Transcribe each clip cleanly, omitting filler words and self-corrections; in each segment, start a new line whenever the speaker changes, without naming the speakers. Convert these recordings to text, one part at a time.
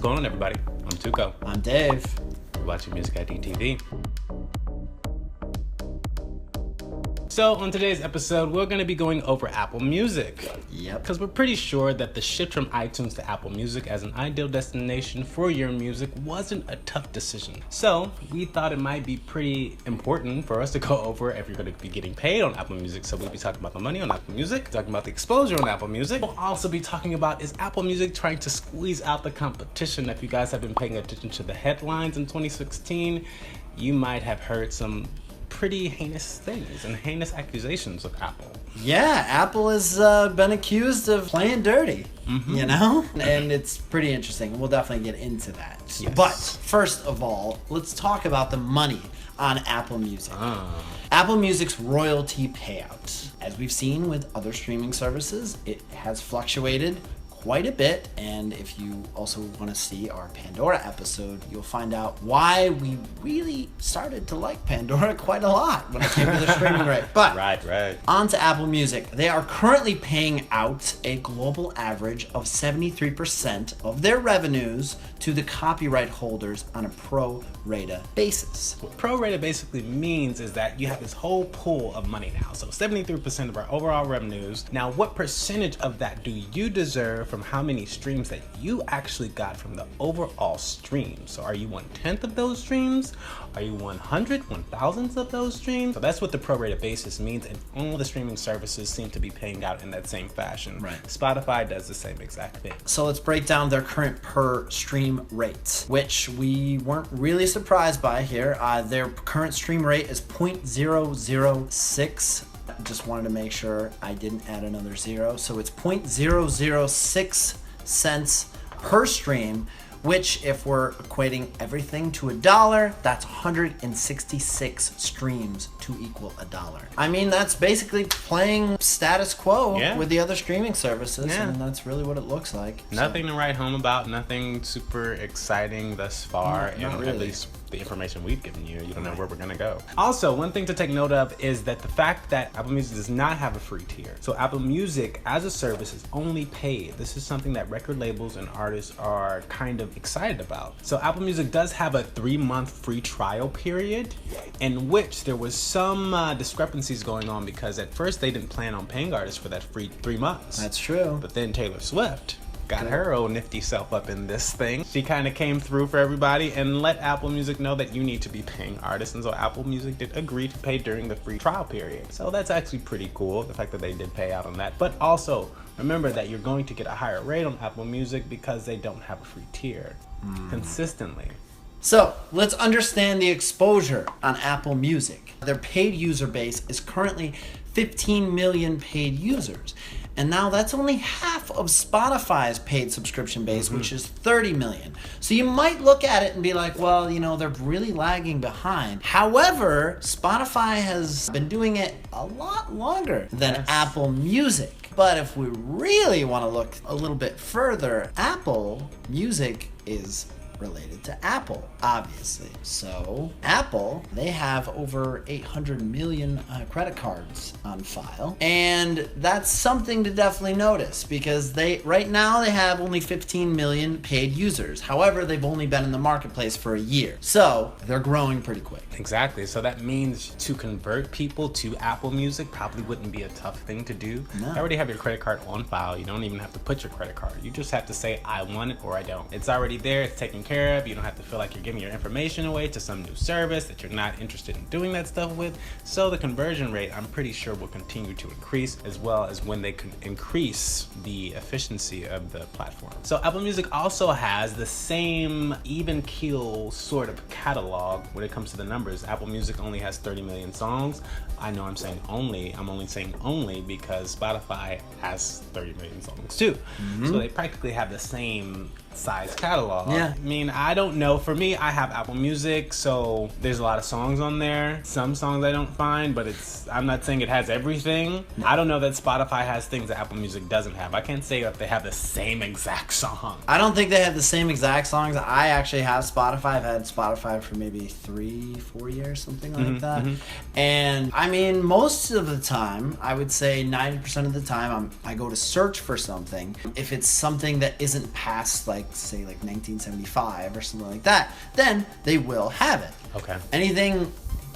going on, everybody? I'm Tuko.
I'm Dave.
You're watching Music at DTV. So on today's episode, we're going to be going over Apple Music.
Yep.
Because we're pretty sure that the shift from iTunes to Apple Music as an ideal destination for your music wasn't a tough decision. So we thought it might be pretty important for us to go over if you're going to be getting paid on Apple Music. So we'll be talking about the money on Apple Music, talking about the exposure on Apple Music. We'll also be talking about, is Apple Music trying to squeeze out the competition? If you guys have been paying attention to the headlines in 2016, you might have heard some pretty heinous things and heinous accusations of Apple.
Yeah, Apple has been accused of playing dirty, you know? And it's pretty interesting. We'll definitely get into that.
Yes.
But first of all, let's talk about the money on Apple Music. Apple Music's royalty payout. As we've seen with other streaming services, it has fluctuated quite a bit, and if you also want to see our Pandora episode, you'll find out why we really started to like Pandora quite a lot when it came to the streaming rate. But
Right.
on to Apple Music. They are currently paying out a global average of 73% of their revenues to the copyright holders on a pro rata basis.
What pro rata basically means is that you have this whole pool of money now. So 73% of our overall revenues. Now, what percentage of that do you deserve from how many streams that you actually got from the overall stream? So are you 1/10 of those streams? Are you 1,000th of those streams? So that's what the prorata basis means, and all the streaming services seem to be paying out in that same fashion.
Right.
Spotify does the same exact thing.
So let's break down their current per stream rates, which we weren't really surprised by here. Their current stream rate is 0.006. Just wanted to make sure I didn't add another zero. So it's 0.006 cents per stream, which if we're equating everything to $1, that's 166 streams to equal $1. I mean, that's basically playing status quo with the other streaming services, and that's really what it looks like.
Nothing to write home about, nothing super exciting thus far,
not
and
really.
at least the information we've given you, you don't know where we're gonna go. Also, one thing to take note of is that the fact that Apple Music does not have a free tier. So Apple Music as a service is only paid. This is something that record labels and artists are kind of excited about. So Apple Music does have a 3-month free trial period in which there was some discrepancies going on, because at first they didn't plan on paying artists for that free 3 months.
That's true.
But then Taylor Swift got her old nifty self up in this thing. She kind of came through for everybody and let Apple Music know that you need to be paying artists, and so Apple Music did agree to pay during the free trial period. So that's actually pretty cool, the fact that they did pay out on that. But also remember that you're going to get a higher rate on Apple Music because they don't have a free tier consistently.
So let's understand the exposure on Apple Music. Their paid user base is currently 15 million paid users. And now that's only half of Spotify's paid subscription base, which is 30 million. So you might look at it and be like, well, you know, they're really lagging behind. However, Spotify has been doing it a lot longer than Apple Music. But if we really want to look a little bit further, Apple Music is related to Apple, obviously. So Apple, they have over 800 million credit cards on file, and that's something to definitely notice, because right now they have only 15 million paid users. However, they've only been in the marketplace for a year, so they're growing pretty quick.
Exactly. So that means to convert people to Apple Music probably wouldn't be a tough thing to do.
No.
You already have your credit card on file. You don't even have to put your credit card. You just have to say, I want it or I don't. It's already there. It's taken care of. You don't have to feel like you're giving your information away to some new service that you're not interested in doing that stuff with. So the conversion rate, I'm pretty sure, will continue to increase, as well as when they can increase the efficiency of the platform. So Apple Music also has the same even keel sort of catalog when it comes to the numbers. Apple Music only has 30 million songs. I know I'm saying only. I'm only saying only because Spotify has 30 million songs too. So they practically have the same size catalog.
Yeah.
Meaning mean, I don't know. For me, I have Apple Music, so there's a lot of songs on there. Some songs I don't find, but I'm not saying it has everything.
No.
I don't know that Spotify has things that Apple Music doesn't have. I can't say that they have the same exact song.
I don't think they have the same exact songs. I actually have Spotify. I've had Spotify for maybe 3-4 years, something like that. And I mean, most of the time, I would say 90% of the time, I go to search for something. If it's something that isn't past, like, say, like 1975 or something like that, then they will have it.
Okay.
Anything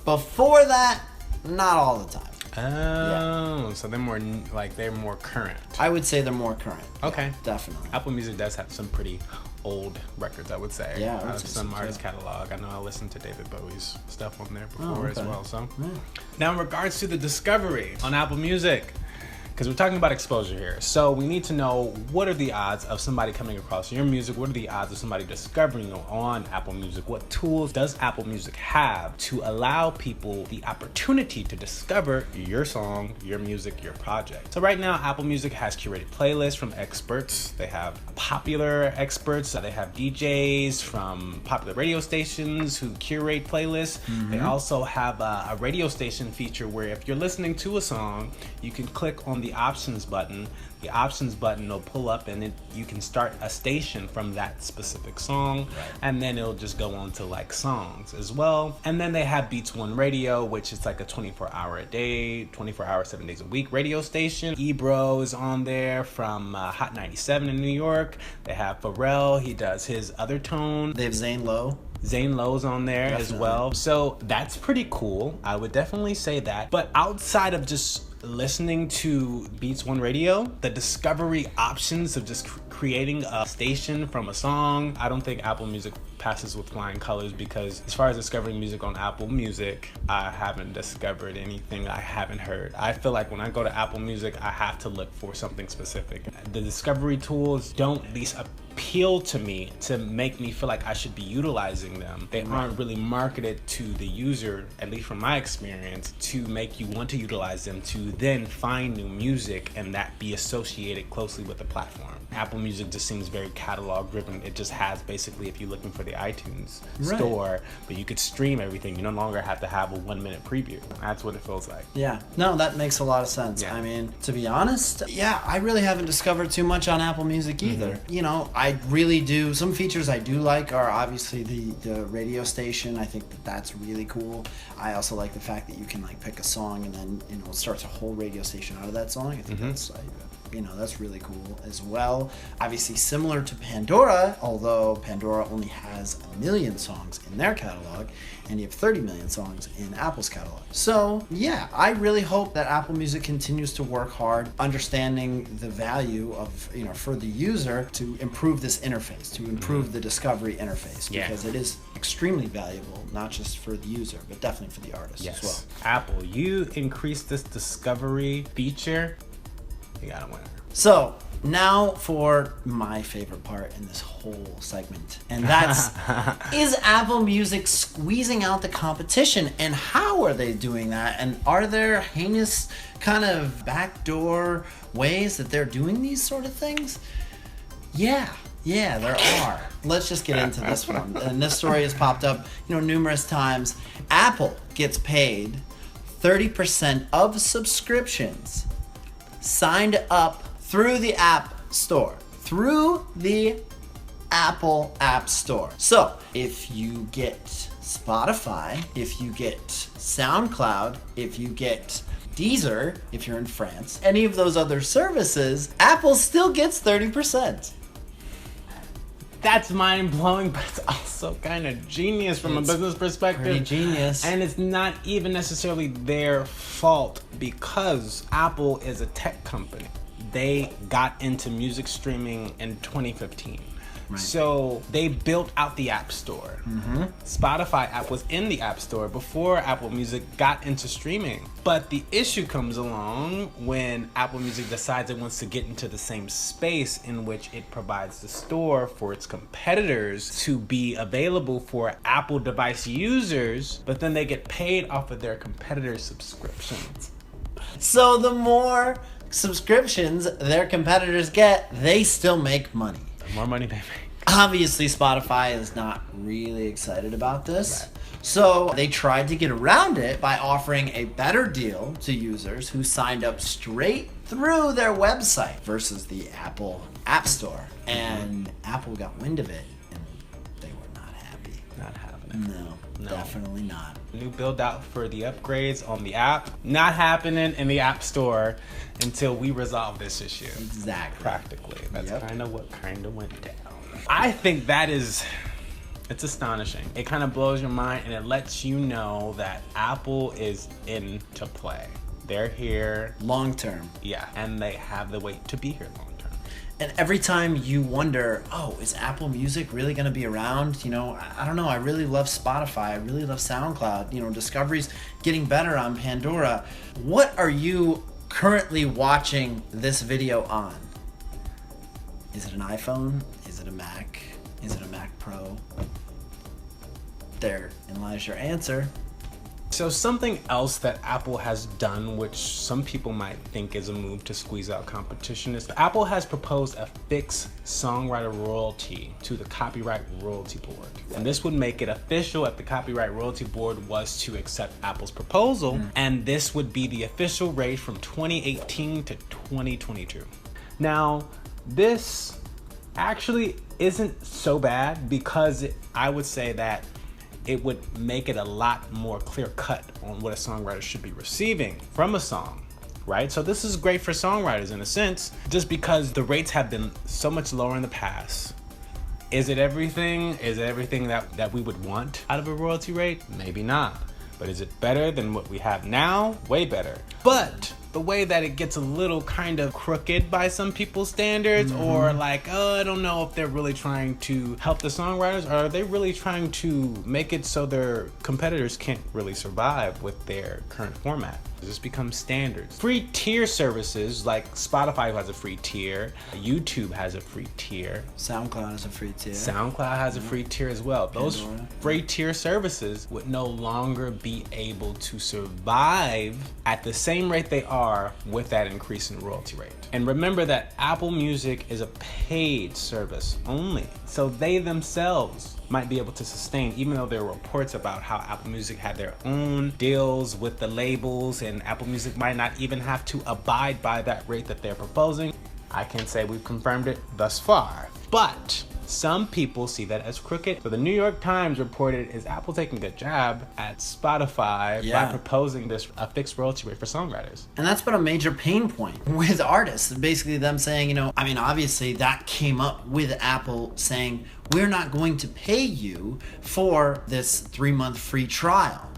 before that, not all the time.
Oh, so they're more current.
I would say they're more current.
Okay.
Yeah, definitely.
Apple Music does have some pretty old records, I would say.
Yeah,
Out of some artist catalog. I know I listened to David Bowie's stuff on there before as well. So now in regards to the discovery on Apple Music, because we're talking about exposure here. So we need to know, what are the odds of somebody coming across your music? What are the odds of somebody discovering you on Apple Music? What tools does Apple Music have to allow people the opportunity to discover your song, your music, your project? So right now, Apple Music has curated playlists from experts. They have popular experts. They have DJs from popular radio stations who curate playlists. They also have a radio station feature where if you're listening to a song, you can click on the options button. The options button will pull up and you can start a station from that specific song, and then it'll just go on to like songs as well. And then they have Beats One Radio, which is like a 24-hour a day, 24-hour, 7 days a week radio station. Ebro is on there from Hot 97 in New York. They have Pharrell, he does his other tone.
They have Zane Lowe.
Zane Lowe's on there as well. So that's pretty cool. I would definitely say that. But outside of just listening to Beats One Radio, the discovery options of just creating a station from a song, I don't think Apple Music passes with flying colors, because as far as discovering music on Apple Music, I haven't discovered anything I haven't heard. I feel like when I go to Apple Music, I have to look for something specific. The discovery tools don't at least appeal to me to make me feel like I should be utilizing them. They aren't really marketed to the user, at least from my experience, to make you want to utilize them to then find new music and that be associated closely with the platform. Apple Music just seems very catalog driven. It just has basically, if you're looking for the iTunes store, but you could stream everything. You no longer have to have a 1-minute preview. That's what it feels like.
Yeah, no, that makes a lot of sense.
Yeah.
I mean, to be honest, I really haven't discovered too much on Apple Music either. You know, I really do. Some features I do like are obviously the radio station. I think that's really cool. I also like the fact that you can like pick a song and then, you know, it starts a whole radio station out of that song. I think that's really cool as well. Obviously similar to Pandora, although Pandora only has 1 million songs in their catalog and you have 30 million songs in Apple's catalog. So yeah, I really hope that Apple Music continues to work hard understanding the value of, you know, for the user to improve this interface, to improve the discovery interface, because it is extremely valuable, not just for the user, but definitely for the artist as well.
Apple, you increase this discovery feature, you got a winner.
So now for my favorite part in this whole segment, and that's is Apple Music squeezing out the competition, and how are they doing that, and are there heinous kind of backdoor ways that they're doing these sort of things? Yeah, there are. Let's just get into this one. And this story has popped up, you know, numerous times. Apple gets paid 30% of subscriptions signed up through the App Store, through the Apple App Store. So if you get Spotify, if you get SoundCloud, if you get Deezer, if you're in France, any of those other services, Apple still gets 30%.
That's mind-blowing, but it's also kind of genius from a business perspective.
Pretty genius.
And it's not even necessarily their fault, because Apple is a tech company. They got into music streaming in 2015. Right. So they built out the App Store. Spotify app was in the App Store before Apple Music got into streaming. But the issue comes along when Apple Music decides it wants to get into the same space in which it provides the store for its competitors to be available for Apple device users, but then they get paid off of their competitors' subscriptions.
So the more subscriptions their competitors get, they still make money.
The more money they make.
Obviously, Spotify is not really excited about this.
Right.
So they tried to get around it by offering a better deal to users who signed up straight through their website versus the Apple App Store. And Apple got wind of it, and they were not happy.
Not having it.
No, definitely not.
New build out for the upgrades on the app, not happening in the App Store until we resolve this issue.
Exactly.
Practically. That's
Yep.
kind of what went down. I think that is... It's astonishing. It kind of blows your mind, and it lets you know that Apple is into play. They're here
Long term.
Yeah, and they have the weight to be here long term.
And every time you wonder, oh, is Apple Music really going to be around? I don't know. I really love Spotify. I really love SoundCloud. Discovery's getting better on Pandora. What are you currently watching this video on? Is it an iPhone? Is it a Mac? Is it a Mac Pro? Therein lies your answer.
So something else that Apple has done, which some people might think is a move to squeeze out competition, is Apple has proposed a fixed songwriter royalty to the Copyright Royalty Board. And this would make it official if the Copyright Royalty Board was to accept Apple's proposal. And this would be the official rate from 2018 to 2022. Now, this actually isn't so bad because I would say that it would make it a lot more clear cut on what a songwriter should be receiving from a song, right? So this is great for songwriters in a sense, just because the rates have been so much lower in the past. Is it everything? Is it everything that we would want out of a royalty rate? Maybe not. But is it better than what we have now? Way better. But the way that it gets a little kind of crooked by some people's standards, or like, I don't know if they're really trying to help the songwriters, or are they really trying to make it so their competitors can't really survive with their current format? This becomes standards. Free tier services like Spotify has a free tier, YouTube has a free tier,
SoundCloud has a free tier.
SoundCloud has a free tier as well. Those
Pandora.
free tier services would no longer be able to survive at the same rate they are with that increase in royalty rate. And remember that Apple Music is a paid service only. So they themselves might be able to sustain, even though there are reports about how Apple Music had their own deals with the labels and Apple Music might not even have to abide by that rate that they're proposing. I can't say we've confirmed it thus far, but some people see that as crooked. So the New York Times reported, is Apple taking a jab at Spotify by proposing a fixed royalty rate for songwriters?
And that's been a major pain point with artists. Basically them saying, obviously that came up with Apple saying, we're not going to pay you for this 3-month free trial.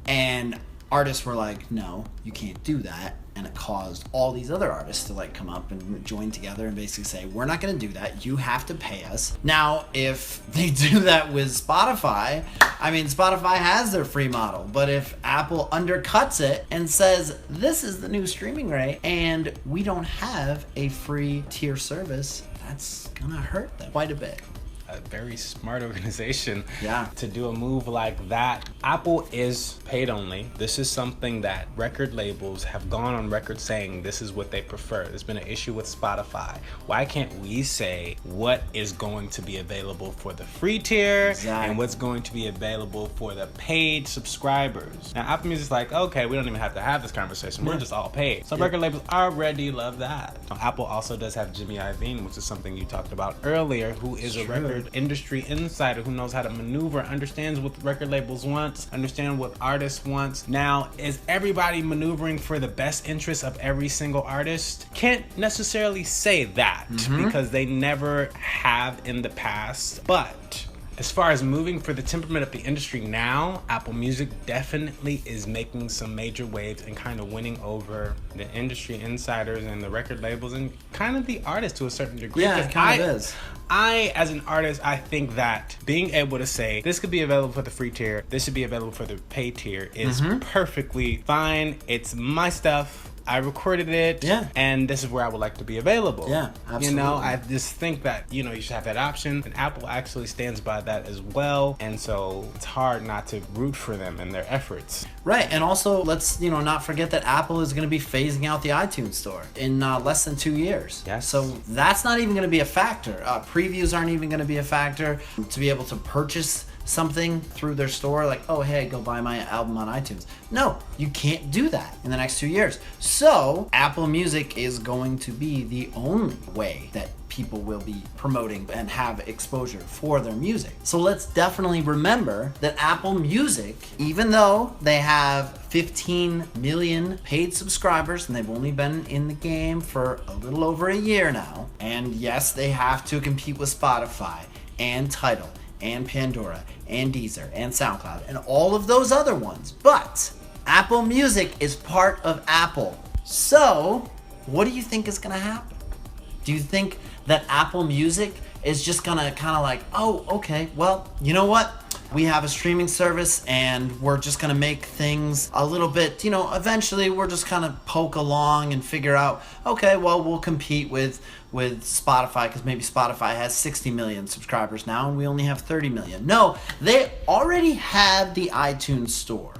And artists were like, no, you can't do that. And it caused all these other artists to come up and join together and basically say, we're not going to do that. You have to pay us. Now, if they do that with Spotify, Spotify has their free model. But if Apple undercuts it and says, this is the new streaming rate and we don't have a free tier service, that's going to hurt them quite a bit.
A very smart organization
Yeah.
to do a move like that. Apple is paid only. This is something that record labels have gone on record saying this is what they prefer. There's been an issue with Spotify. Why can't we say what is going to be available for the free tier and what's going to be available for the paid subscribers? Now Apple Music's like, okay, we don't even have to have this conversation. We're just all paid. So record labels already love that. Apple also does have Jimmy Iovine, which is something you talked about earlier, who is a record industry insider who knows how to maneuver, understands what record labels want, understand what artists want. Now, is everybody maneuvering for the best interest of every single artist? Can't necessarily say that because they never have in the past. But as far as moving for the temperament of the industry now, Apple Music definitely is making some major waves and kind of winning over the industry insiders and the record labels and kind of the artists to a certain degree.
Yeah, it kind of is.
I, as an artist, I think that being able to say this could be available for the free tier, this should be available for the paid tier is perfectly fine. It's my stuff. I recorded it, and this is where I would like to be available.
Yeah, absolutely.
I just think that, you should have that option, and Apple actually stands by that as well, and so it's hard not to root for them and their efforts.
Right, and also let's not forget that Apple is going to be phasing out the iTunes Store in less than 2 years.
Yes.
So that's not even going to be a factor. Previews aren't even going to be a factor. To be able to purchase something through their store, like, oh hey, go buy my album on iTunes. No, you can't do that in the next 2 years. So Apple Music is going to be the only way that people will be promoting and have exposure for their music. So let's definitely remember that Apple Music, even though they have 15 million paid subscribers and they've only been in the game for a little over a year now, and yes, they have to compete with Spotify and Tidal and Pandora and Deezer and SoundCloud and all of those other ones, but Apple Music is part of Apple. So what do you think is gonna happen? Do you think that Apple Music is just gonna kind of like, oh, okay, well, you know what? We have a streaming service and we're just gonna make things a little bit, eventually we're just kind of poke along and figure out, okay, well, we'll compete with Spotify because maybe Spotify has 60 million subscribers now and we only have 30 million. No, they already have the iTunes Store.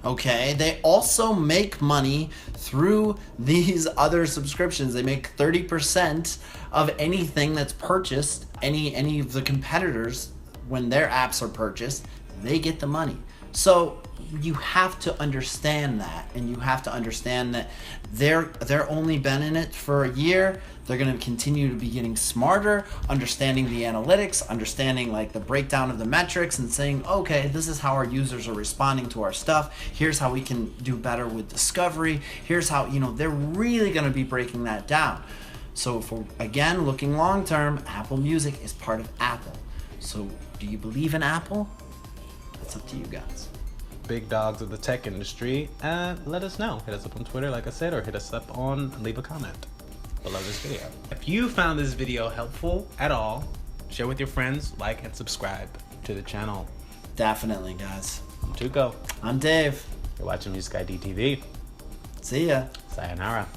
Okay, they also make money through these other subscriptions. They make 30% of anything that's purchased. Any of the competitors, when their apps are purchased, they get the money. So you have to understand that, and you have to understand that they're only been in it for a year. They're going to continue to be getting smarter, understanding the analytics, understanding like the breakdown of the metrics, and saying, okay, this is how our users are responding to our stuff. Here's how we can do better with discovery. Here's how, they're really going to be breaking that down. So if we're, again, looking long term, Apple Music is part of Apple. So do you believe in Apple? That's up to you guys.
Big dogs of the tech industry, let us know. Hit us up on Twitter, like I said, or hit us up leave a comment below this video. If you found this video helpful at all, share with your friends, like and subscribe to the channel.
Definitely, guys.
I'm Tuko.
I'm Dave.
You're watching MUSIK ID TV.
See ya.
Sayonara.